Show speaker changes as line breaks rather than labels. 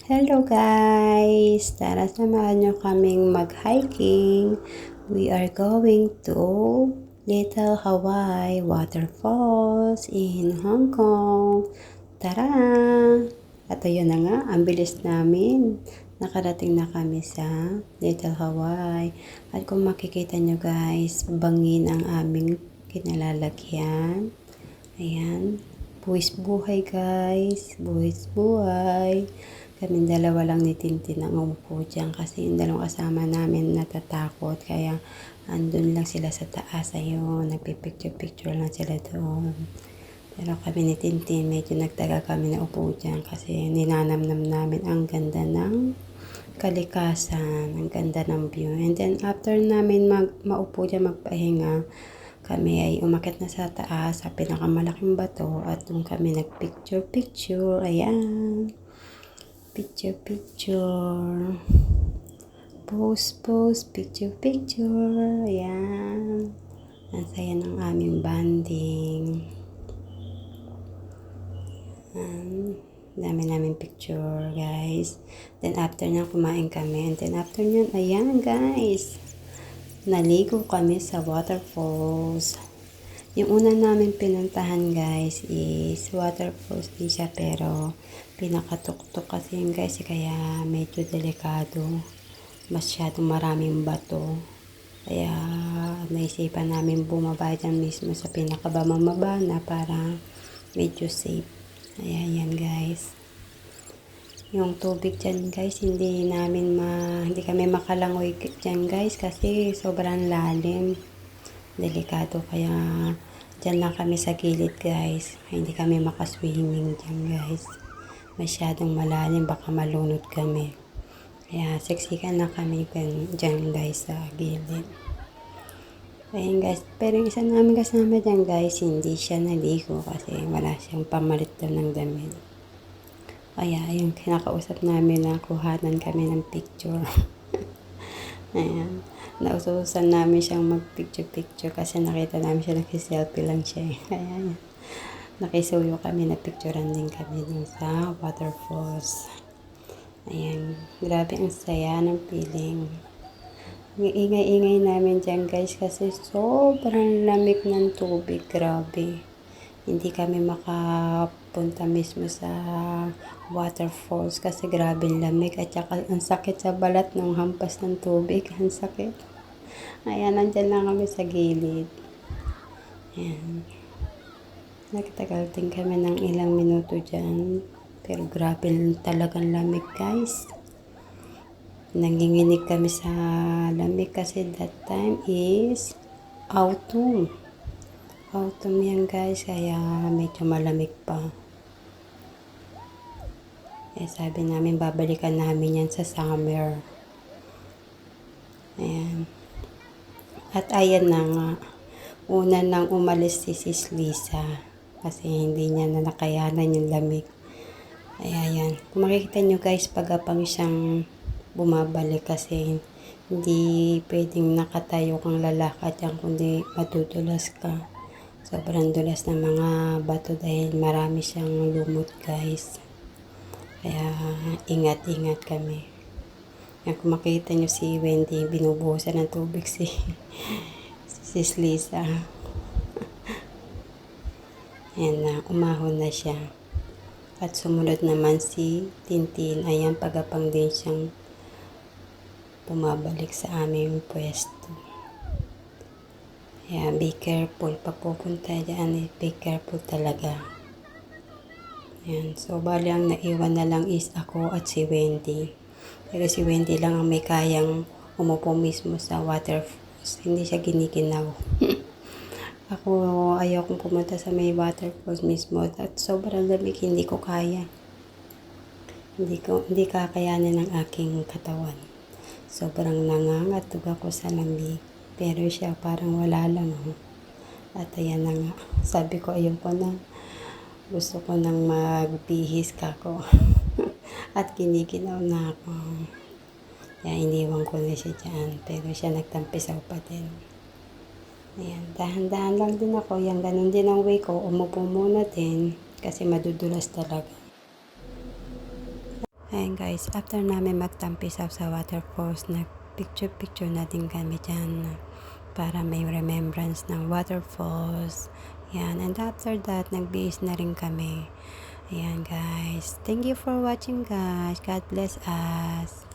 Hello guys! Tara samahan nyo kaming mag-hiking. We are going to Little Hawaii Waterfalls in Hong Kong. Tara! At ayun na nga, ang bilis namin. Nakarating na kami sa Little Hawaii. At kung makikita nyo guys, bangin ang aming kinalalagyan. Ayan. Buwis buhay guys. Buwis buhay. Kaming dalawa lang ni Tintin ang umupo dyan kasi yung dalawang kasama namin natatakot. Kaya andun lang sila sa taas. Ayun, nagpipicture-picture lang sila doon. Pero kami ni Tintin, medyo nagtagal kami na upo dyan kasi ninanamnam namin ang ganda ng kalikasan, ang ganda ng view. And then after namin maupo dyan magpahinga, kami ay umakyat na sa taas sa pinakamalaking bato at doon kami nagpicture-picture. Ayan. Picture. Pose, picture. Ayan. Ang saya ng aming banding. Dami namin picture, guys. Then, after nyan, kumain kami. And then, after nyan, ayan, guys. Naligo kami sa waterfalls. Yung una namin pinuntahan guys is waterfalls din siya pero pinakatuktok kasi yun guys kaya medyo delikado. Masyadong maraming bato. Kaya naisipan namin bumaba dyan mismo sa pinakabamababa na para medyo safe. Ayan yan guys. Yung tubig dyan guys hindi kami makalangoy dyan guys kasi sobrang lalim. Delikado kaya dyan lang kami sa gilid guys. Hindi kami makaswimming dyan guys. Masyadong malalim baka malunod kami. Kaya siksikan lang kami dyan guys sa gilid. Ayan guys. Pero yung isa namin kasama dyan guys hindi siya naligo kasi wala siyang pamalit daw ng damit. Kaya yung kinakausap namin na kuhanan kami ng picture. Ayan. Naususan namin siyang mag-picture kasi nakita namin siya nag-selfie lang siya. Kaya nakisuyo kami na picturean din kami dun sa waterfalls. Ayan. Grabe ang saya ng feeling. Ang ingay-ingay namin dyan guys kasi sobrang lamig ng tubig. Grabe. Hindi kami makapunta mismo sa waterfalls kasi grabe lamig at saka ang sakit sa balat ng hampas ng tubig. Ang sakit. Ayan, nandyan lang kami sa gilid. Ayan. Nagtagal din kami ng ilang minuto dyan. Pero grabe talagang lamig guys. Nanginginig kami sa lamig kasi that time is autumn. Autumn yan guys, kaya medyo malamig pa. Sabi namin babalikan namin yan sa summer. Ayan. At ayan na nga. Una nang umalis si Sis Lisa. Kasi hindi niya na nakayanan yung lamig. Ayan. Kung makikita nyo guys, pagapang siyang bumabalik kasi hindi pwedeng nakatayo kang lalakad yan kundi matutulas ka. Sobrang dulas ng mga bato dahil marami siyang lumot guys. Kaya ingat-ingat kami. Kung makita nyo si Wendy, binubuhusan ng tubig si Sis Lisa. Ayan na, umahon na siya. At sumunod naman si Tintin. Ayan, pagapang din siyang bumabalik sa aming pwesto. Kaya be careful. Pag pupunta dyan, be careful talaga. Ayan. So, bali ang naiwan na lang is ako at si Wendy. Pero si Wendy lang ang may kayang umupo mismo sa waterfalls. Hindi siya ginikinaw. Ako, ayaw kong pumunta sa may waterfalls mismo. At sobrang lamig, hindi ko kaya. Hindi kakayanin ng aking katawan. Sobrang nangangatog ako sa lamig. Pero siya parang wala lang. At ayan na nga. Sabi ko ayoko na. Gusto ko nang magbihis ka ko. At kinikinaw na ako. Kaya iniwan ko na siya dyan. Pero siya nagtampisaw pa din. Ayan. Dahan-dahan lang din ako. Yan ganun din ang way ko. Umupo muna din. Kasi madudulas talaga. Ayan guys, after namin magtampisaw sa waterfalls, nag-picture-picture na din kami dyan para may remembrance ng waterfalls. Yan, and after that, nag-base na rin kami. Ayan guys, thank you for watching guys. God bless us.